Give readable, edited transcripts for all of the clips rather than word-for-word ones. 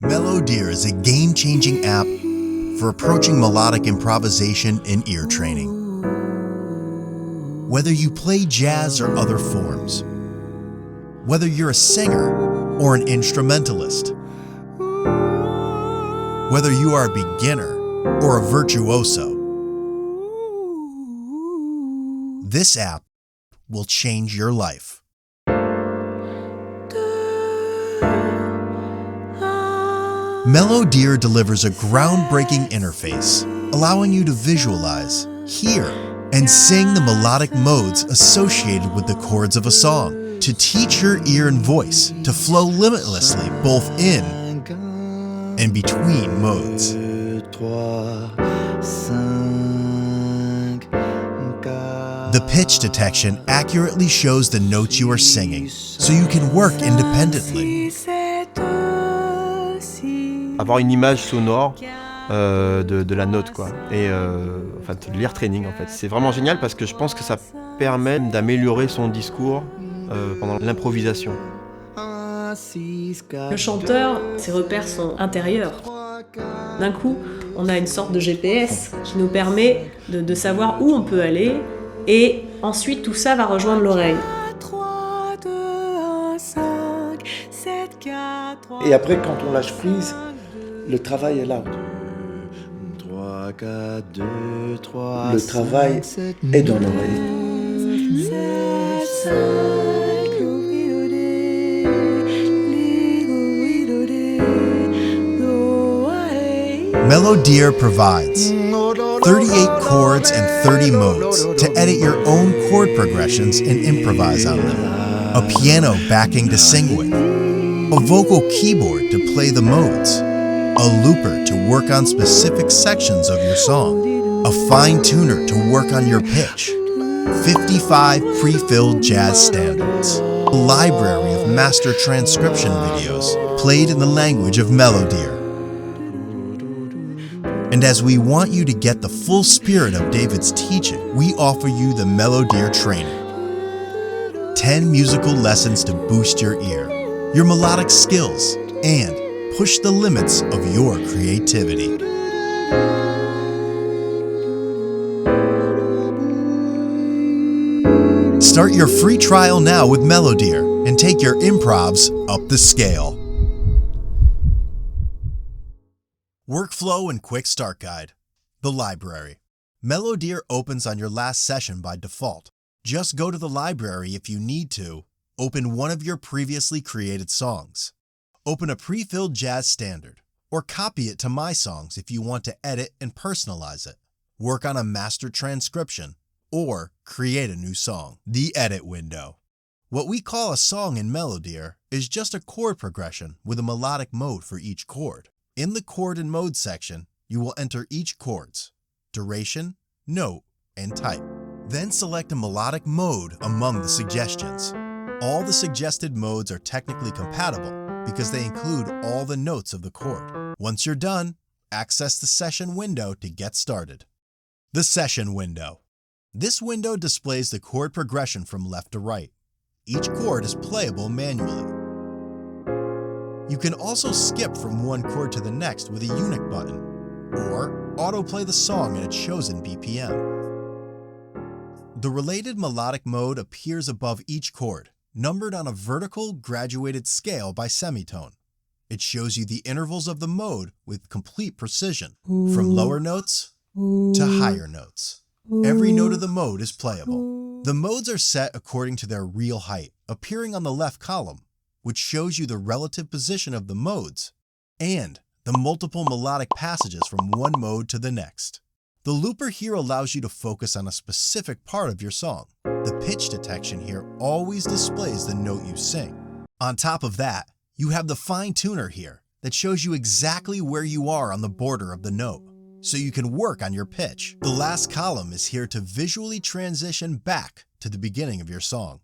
MelodEar is a game-changing app for approaching melodic improvisation and ear training. Whether you play jazz or other forms, whether you're a singer or an instrumentalist, whether you are a beginner or a virtuoso, this app will change your life. MelodEar delivers a groundbreaking interface, allowing you to visualize, hear, and sing the melodic modes associated with the chords of a song, to teach your ear and voice to flow limitlessly both in and between modes. The pitch detection accurately shows the notes you are singing, so you can work independently. Avoir une image sonore de la note, quoi. Et enfin, de l'ear training, en fait. C'est vraiment génial parce que je pense que ça permet d'améliorer son discours pendant l'improvisation. Le chanteur, ses repères sont intérieurs. D'un coup, on a une sorte de GPS qui nous permet de savoir où on peut aller, et ensuite tout ça va rejoindre l'oreille. Et après, quand on lâche prise, le travail est là. Le travail est dans l'oreille. MelodEar provides 38 chords and 30 modes to edit your own chord progressions and improvise on them, a piano backing to sing with, a vocal keyboard to play the modes, a looper to work on specific sections of your song, a fine tuner to work on your pitch, 55 pre-filled jazz standards, a library of master transcription videos played in the language of MelodEar. And as we want you to get the full spirit of David's teaching, we offer you the MelodEar training. 10 musical lessons to boost your ear, your melodic skills, and push the limits of your creativity. Start your free trial now with MelodEar and take your improvs up the scale. Workflow and Quick Start Guide. The Library. MelodEar opens on your last session by default. Just go to the library if you need to. Open one of your previously created songs. Open a pre-filled jazz standard, or copy it to My Songs if you want to edit and personalize it. Work on a master transcription, or create a new song. The Edit window. What we call a song in MelodEar is just a chord progression with a melodic mode for each chord. In the chord and mode section, you will enter each chord's duration, note, and type. Then select a melodic mode among the suggestions. All the suggested modes are technically compatible because they include all the notes of the chord. Once you're done, access the session window to get started. The session window. This window displays the chord progression from left to right. Each chord is playable manually. You can also skip from one chord to the next with a unique button, or autoplay the song at its chosen BPM. The related melodic mode appears above each chord, numbered on a vertical graduated scale by semitone. It shows you the intervals of the mode with complete precision, from lower notes to higher notes. Every note of the mode is playable. The modes are set according to their real height, appearing on the left column, which shows you the relative position of the modes and the multiple melodic passages from one mode to the next. The looper here allows you to focus on a specific part of your song. The pitch detection here always displays the note you sing. On top of that, you have the fine tuner here that shows you exactly where you are on the border of the note, so you can work on your pitch. The last column is here to visually transition back to the beginning of your song.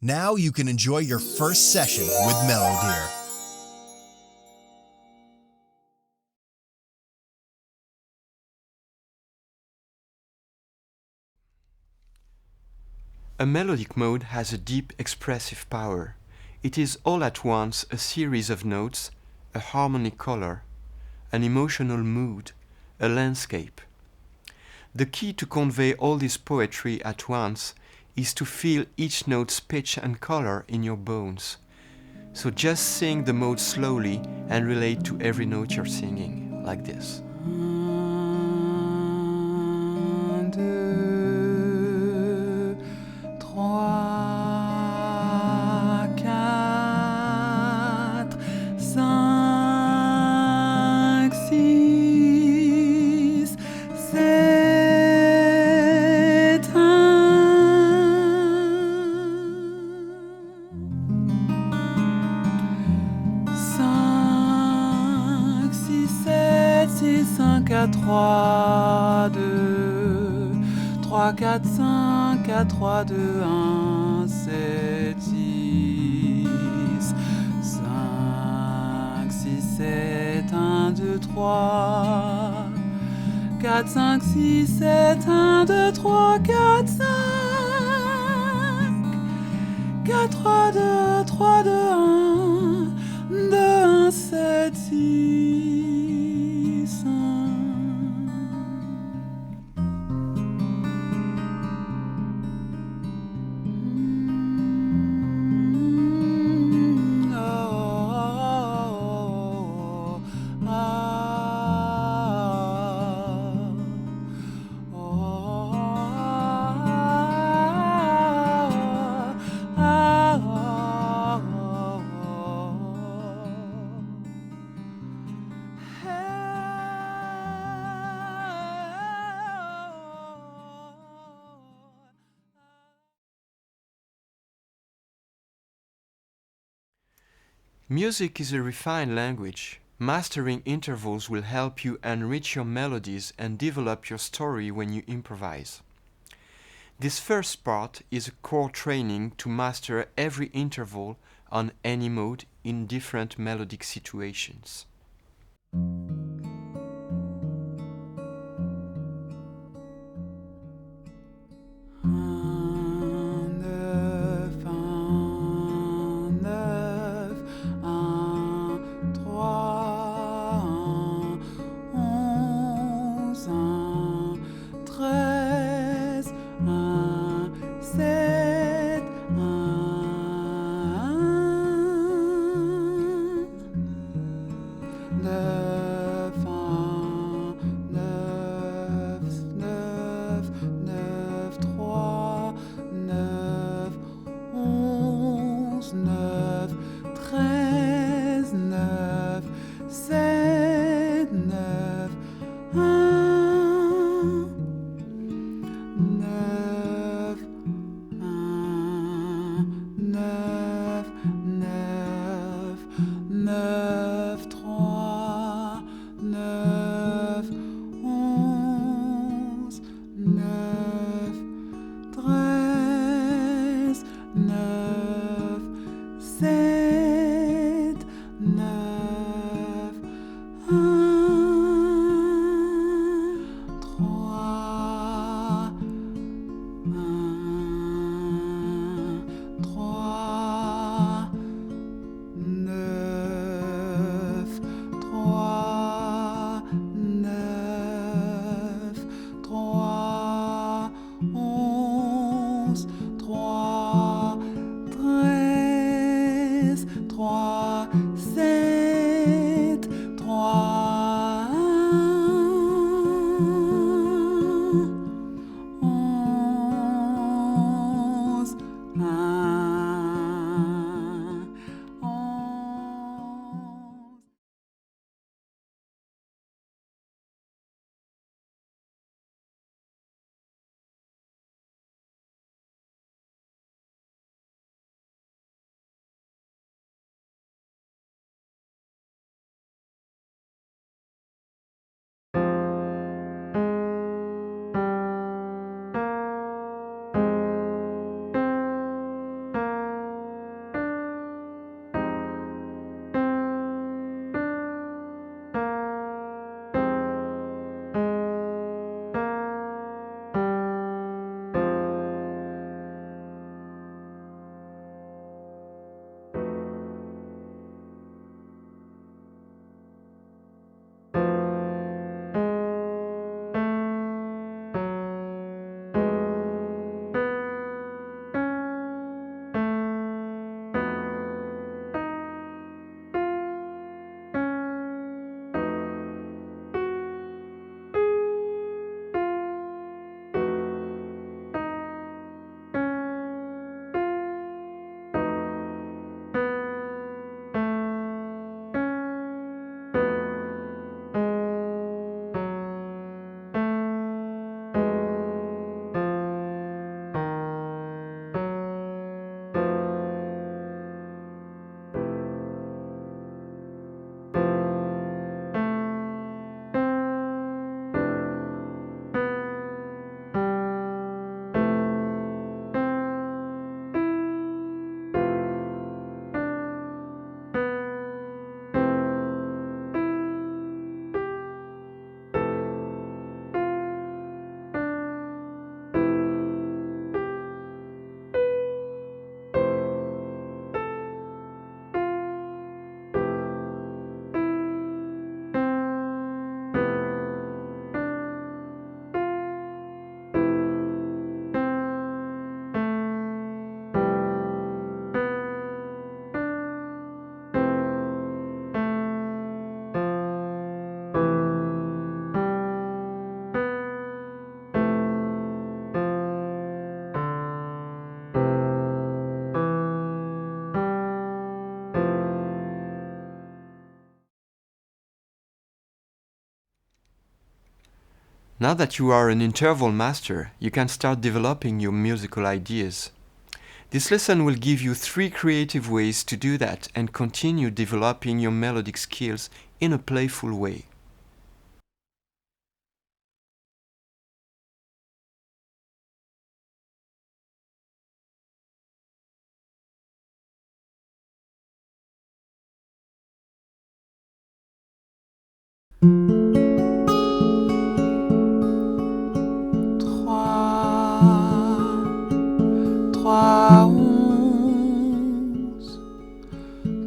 Now you can enjoy your first session with MelodEar. A melodic mode has a deep expressive power. It is all at once a series of notes, a harmonic color, an emotional mood, a landscape. The key to convey all this poetry at once is to feel each note's pitch and color in your bones. So just sing the mode slowly and relate to every note you're singing, like this. 1, 2, 3, 4, 5, 6, 7, 5, 6, 7, 6, 5, 4, 3, 2, 3, 4, 5, 4, 3, 2, 1, 7, 6, 5, 6, 7, 1, 2, 3, 4, 5, 6, 7, 1, 2, 3, 4, 5, 4, 3, 2, 3, 2, 1, 2, 1, 7, 6, 5. Music is a refined language. Mastering intervals will help you enrich your melodies and develop your story when you improvise. This first part is a core training to master every interval on any mode in different melodic situations. De Now that you are an interval master, you can start developing your musical ideas. This lesson will give you 3 creative ways to do that and continue developing your melodic skills in a playful way.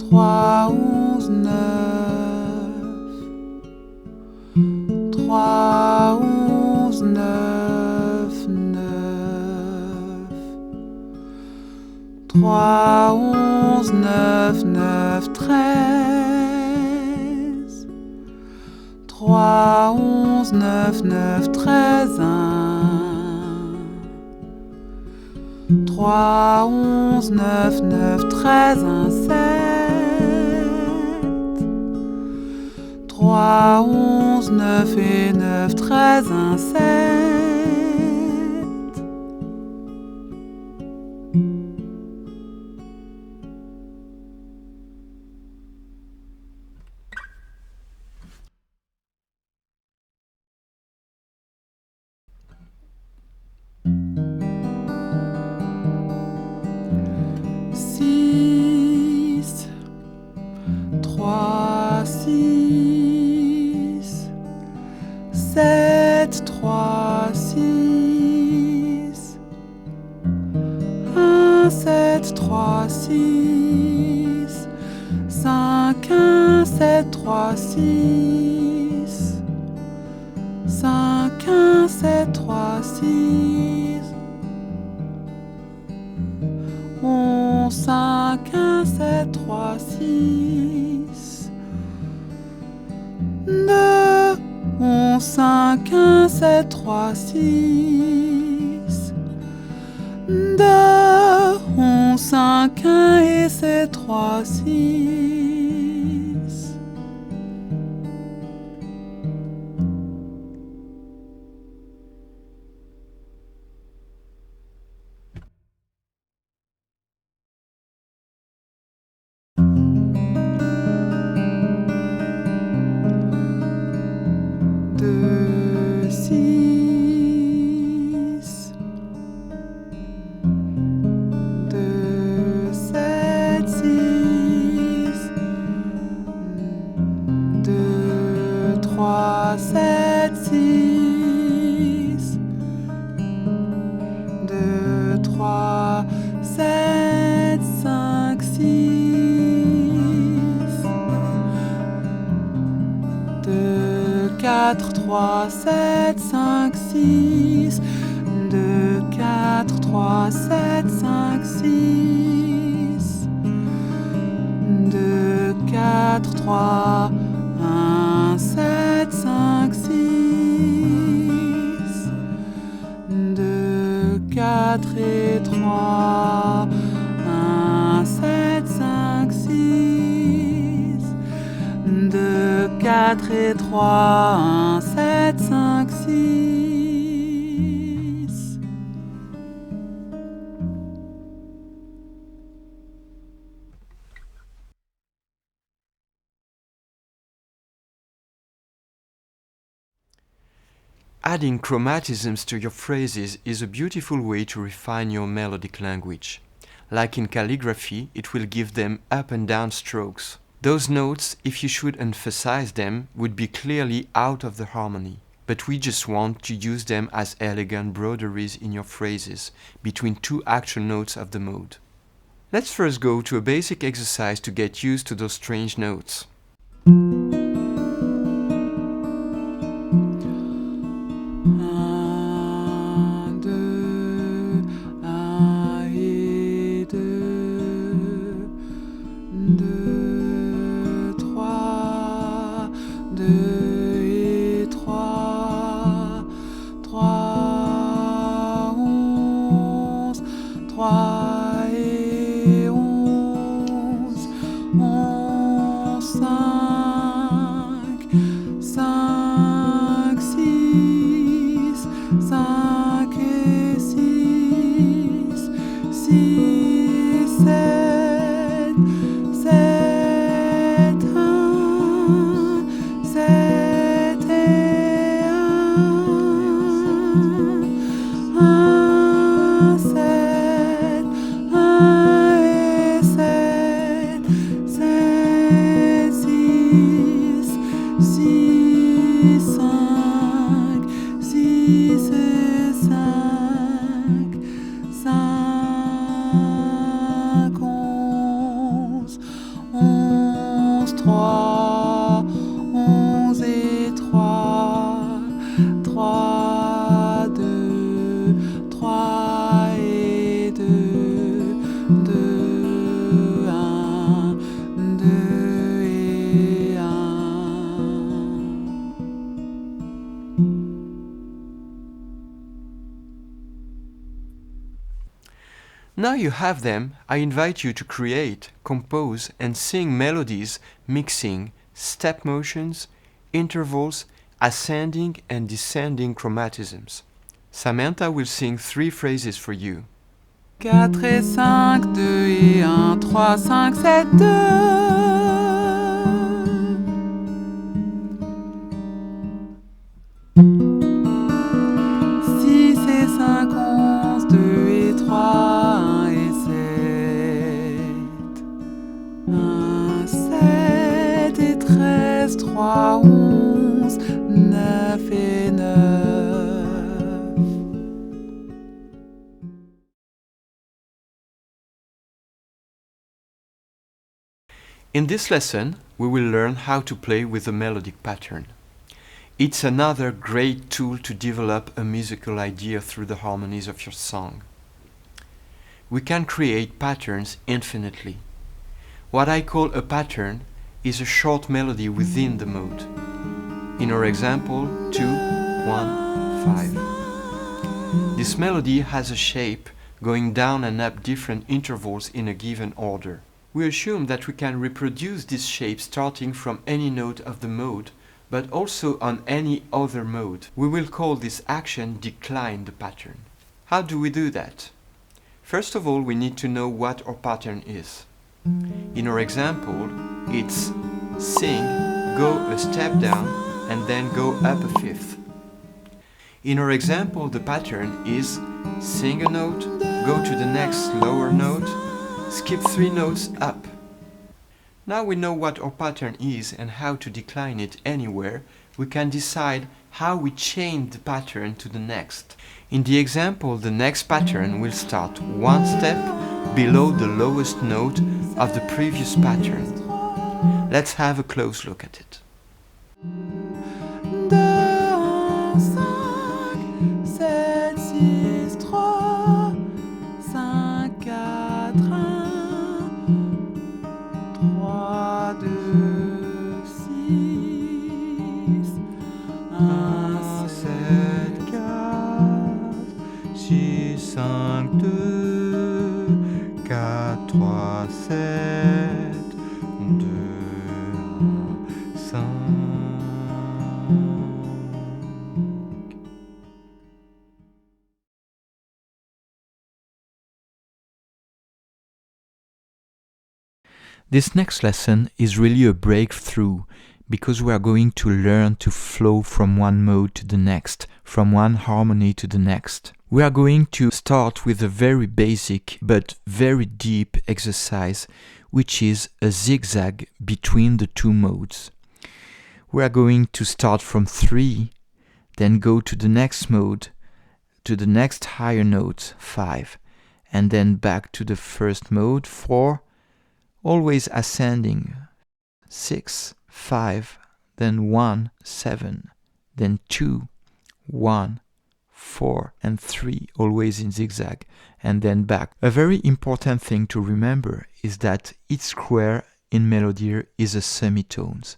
Trois, 11, 3, 11, 9. 3, 11, 9, 9. 3, 11, 9, 9, 13. 3, 11, 9, 9, 13, 1. 3, 11, 9, 9, 13, 1, 7. 3, 11, 9 et 9, 13, 1, 7. Adding chromatisms to your phrases is a beautiful way to refine your melodic language. Like in calligraphy, it will give them up and down strokes. Those notes, if you should emphasize them, would be clearly out of the harmony. But we just want to use them as elegant broderies in your phrases, between 2 actual notes of the mode. Let's first go to a basic exercise to get used to those strange notes. 3 et 11, 11, 5. Now you have them, I invite you to create, compose, and sing melodies mixing step motions, intervals, ascending and descending chromatisms. Samantha will sing 3 phrases for you. 4 et 5, 2 et 1, 3, 5, 7, 2. 6 et 5, 11, 2 et 3, 1 et 7. 1, 7 et 13, 3, 11, 9 et 9. In this lesson, we will learn how to play with the melodic pattern. It's another great tool to develop a musical idea through the harmonies of your song. We can create patterns infinitely. What I call a pattern is a short melody within the mode. In our example, 2, 1, 5. This melody has a shape going down and up different intervals in a given order. We assume that we can reproduce this shape starting from any note of the mode, but also on any other mode. We will call this action decline the pattern. How do we do that? First of all, we need to know what our pattern is. In our example, it's sing, go a step down, and then go up a fifth. In our example, the pattern is sing a note, go to the next lower note, skip 3 notes up. Now we know what our pattern is and how to decline it anywhere, we can decide how we change the pattern to the next. In the example, the next pattern will start 1 step below the lowest note of the previous pattern. Let's have a close look at it. 2, 5, 7, 6, 3, 5, 4, 1, 3, 2, 6, 1, 7, 4, 6, 5, 2, 4, 3, 7, 2, 1, 5. This next lesson is really a breakthrough because we are going to learn to flow from one mode to the next, from one harmony to the next. We are going to start with a very basic but very deep exercise, which is a zigzag between the 2 modes. We are going to start from 3, then go to the next mode, to the next higher note, 5, and then back to the first mode, 4, always ascending, 6, 5, then 1, 7, then 2, 1, 4, and 3, always in zigzag, and then back. A very important thing to remember is that each square in MelodEar is a semitones.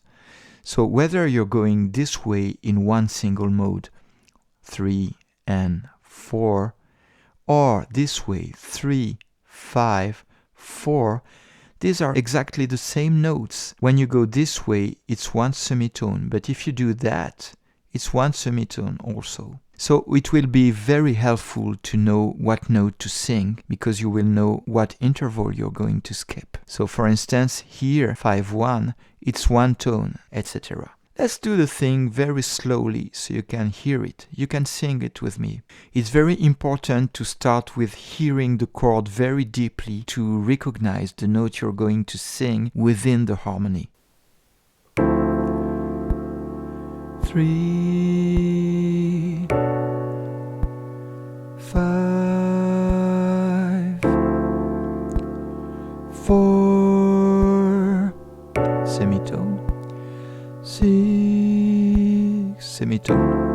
So whether you're going this way in one single mode, 3 and 4, or this way, 3, 5, 4, these are exactly the same notes. When you go this way, it's one semitone, but if you do that, it's one semitone also. So it will be very helpful to know what note to sing, because you will know what interval you're going to skip. So for instance, here, 5-1, it's one tone, etc. Let's do the thing very slowly so you can hear it. You can sing it with me. It's very important to start with hearing the chord very deeply to recognize the note you're going to sing within the harmony. 3, 5, 4, semitone, 6, semitone,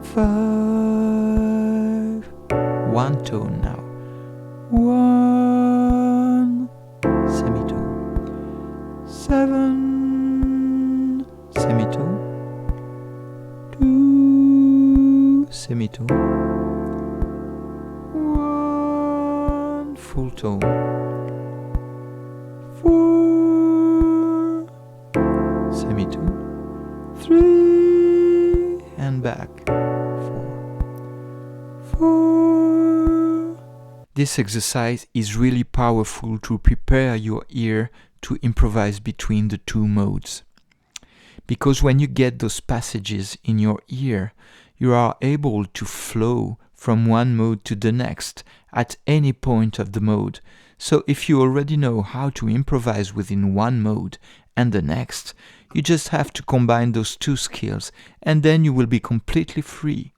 5, one tone now, 1, semitone, 7, semitone, 2, semitone, 1, full tone. 4, semitone, 3, and back, 4, 4. This exercise is really powerful to prepare your ear to improvise between the two modes. Because when you get those passages in your ear, you are able to flow from one mode to the next at any point of the mode. So if you already know how to improvise within one mode and the next, you just have to combine those two skills and then you will be completely free.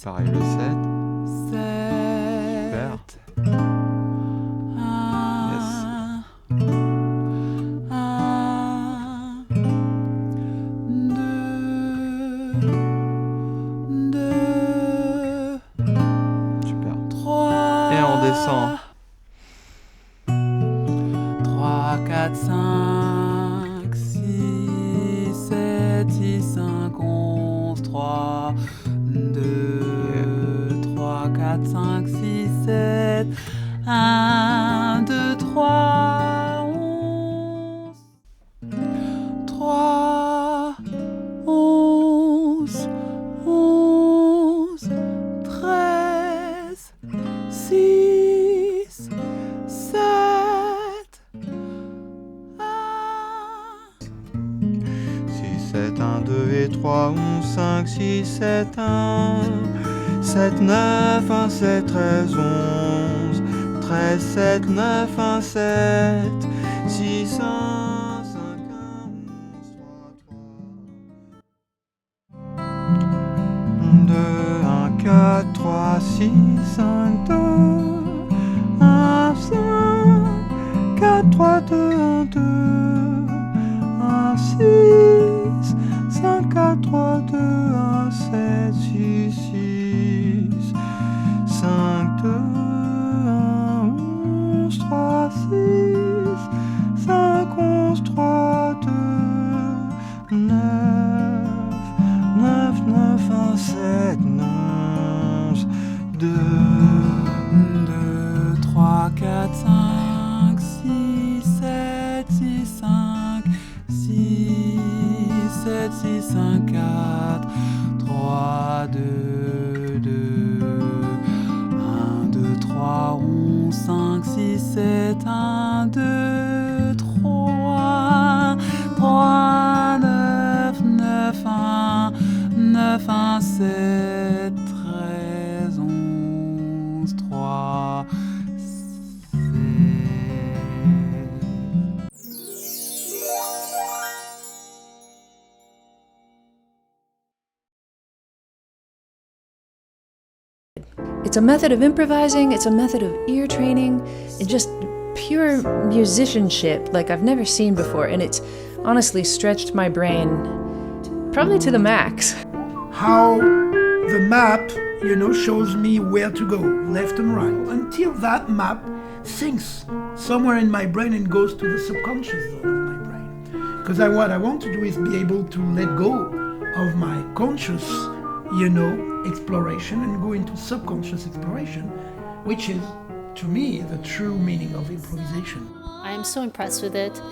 Pareil le 7. Super. Yes. Super. Et on descend. 3, 4, 5, 6, 7, 6, 5, 11, 3, 2, 3, 4, 5, 6, 7, 1, 2, 3, 11, 3, 11, 11, 13, 6, 7, 7, 1, 2 et 3, 11, 5, 6, 7, 1, 7, 9, 1, 7, 13, 11, 13, 7, 9, 1, 7, 6, 1, 5, 1, 11, 3, 3, 2, 1, 4, 3, 6, 5, 2, 1, 5, 4, 3, 2, 1, 2, 1, 6, 5, 4, 3, 2, 1, 7, 6, 6, 5, 2, 1, 11, 3, 6, 5, 11, 3, 2, 7, 6, 5, 4, 3, 2, 2, 1, 2, 3, 11, 5, 6, 7, 1, 2, 3, 3, 9, 9, 1, 9, 1, 7, 13, 11, 3, 7. It's a method of improvising, it's a method of ear training, it's just pure musicianship like I've never seen before, and it's honestly stretched my brain probably to the max. How the map, shows me where to go, left and right, until that map sinks somewhere in my brain and goes to the subconscious zone of my brain. Because what I want to do is be able to let go of my conscious, exploration and go into subconscious exploration, which is, to me, the true meaning of improvisation. I am so impressed with it.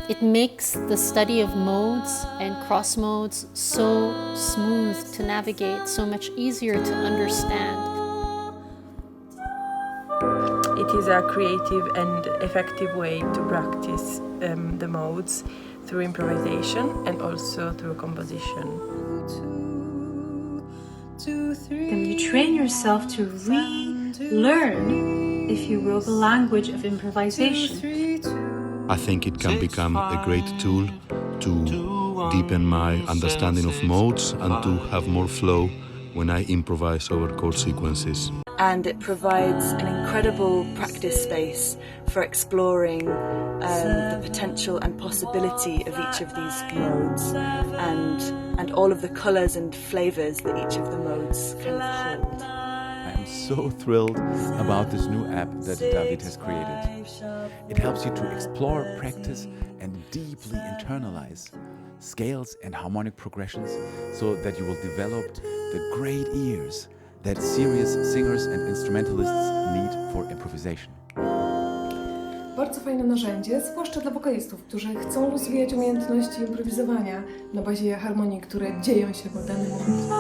It makes the study of modes and cross modes so smooth to navigate, so much easier to understand. It is a creative and effective way to practice the modes through improvisation and also through composition. Then you train yourself to relearn, if you will, the language of improvisation. I think it can become a great tool to deepen my understanding of modes and to have more flow when I improvise over chord sequences. And it provides an incredible practice space for exploring the potential and possibility of each of these modes and all of the colours and flavours that each of the modes kind of hold. I am so thrilled about this new app that David has created. It helps you to explore, practice and deeply internalize scales and harmonic progressions so that you will develop the great ears that serious singers and instrumentalists need for improvisation. Bardzo fajne narzędzie, zwłaszcza dla wokalistów, którzy chcą rozwijać umiejętności improwizowania na bazie harmonii, które dzieją się w danym momencie.